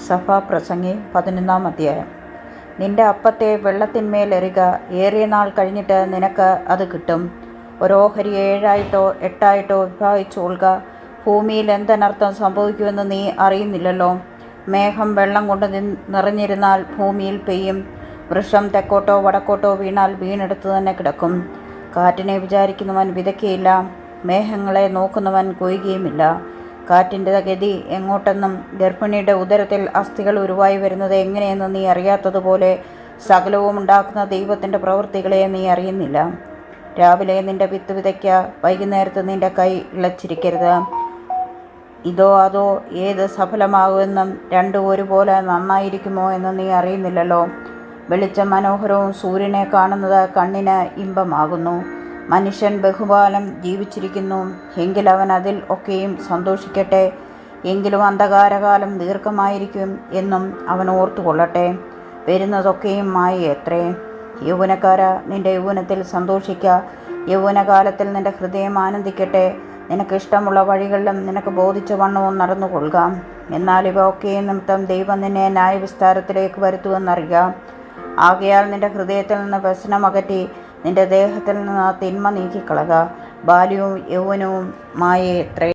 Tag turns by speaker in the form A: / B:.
A: സഭാപ്രസംഗി 11 അധ്യായം. നിന്റെ അപ്പത്തെ വെള്ളത്തിന്മേലെറിക, ഏറിയ നാൾ കഴിഞ്ഞിട്ട് നിനക്ക് അത് കിട്ടും. ഓരോഹരി 7 8 വിഭാഗിച്ചുകൊള്ളുക. ഭൂമിയിൽ എന്തെനർത്ഥം സംഭവിക്കുമെന്ന് നീ അറിയുന്നില്ലല്ലോ. മേഘം വെള്ളം കൊണ്ട് നിറഞ്ഞിരുന്നാൽ ഭൂമിയിൽ പെയ്യും. വൃക്ഷം തെക്കോട്ടോ വടക്കോട്ടോ വീണാൽ വീണെടുത്ത് തന്നെ കിടക്കും. കാറ്റിനെ വിചാരിക്കുന്നവൻ വിതയ്ക്കുകയില്ല, മേഘങ്ങളെ നോക്കുന്നവൻ കൊയ്യുകയുമില്ല. കാറ്റിൻ്റെ ഗതി എങ്ങോട്ടെന്നും ഗർഭിണിയുടെ ഉദരത്തിൽ അസ്ഥികൾ ഉരുവായി വരുന്നത് എങ്ങനെയെന്ന് നീ അറിയാത്തതുപോലെ സകലവും ഉണ്ടാക്കുന്ന ദൈവത്തിൻ്റെ പ്രവൃത്തികളെ നീ അറിയുന്നില്ല. രാവിലെ നിന്റെ വിത്ത് വിതയ്ക്കുക, വൈകുന്നേരത്ത് നിന്റെ കൈ ഇളച്ചിരിക്കരുത്. ഇതോ അതോ ഏത് സഫലമാകുമെന്നും രണ്ടും ഒരുപോലെ നന്നായിരിക്കുമോ എന്ന് നീ അറിയുന്നില്ലല്ലോ. വെളിച്ചം മനോഹരവും സൂര്യനെ കാണുന്നത് കണ്ണിന് ഇമ്പമാകുന്നു. മനുഷ്യൻ ബഹുകാലം ജീവിച്ചിരിക്കുന്നു, എങ്കിൽ അവൻ അതിൽ ഒക്കെയും സന്തോഷിക്കട്ടെ. എങ്കിലും അന്ധകാരകാലം ദീർഘമായിരിക്കും എന്നും അവൻ ഓർത്തുകൊള്ളട്ടെ. വരുന്നതൊക്കെയും മായയത്രേ. യൗവനക്കാര, നിന്റെ യൗവനത്തിൽ സന്തോഷിക്കുക. യൗവനകാലത്തിൽ നിന്റെ ഹൃദയം ആനന്ദിക്കട്ടെ. നിനക്ക് ഇഷ്ടമുള്ള വഴികളിലും നിനക്ക് ബോധിച്ച വണ്ണവും നടന്നുകൊള്ളുക. എന്നാൽ ഇവ ഒക്കെയും നിമിത്തം ദൈവം നിന്നെ ന്യായവിസ്താരത്തിലേക്ക് വരുത്തുമെന്നറിയുക. ആകയാൽ നിന്റെ ഹൃദയത്തിൽ നിന്ന് വ്യസനമകറ്റി നിന്റെ ദേഹത്തിൽ നിന്ന് തിന്മ നീക്കിക്കളക. ബാല്യവും യൗവനവും മായയത്രേ.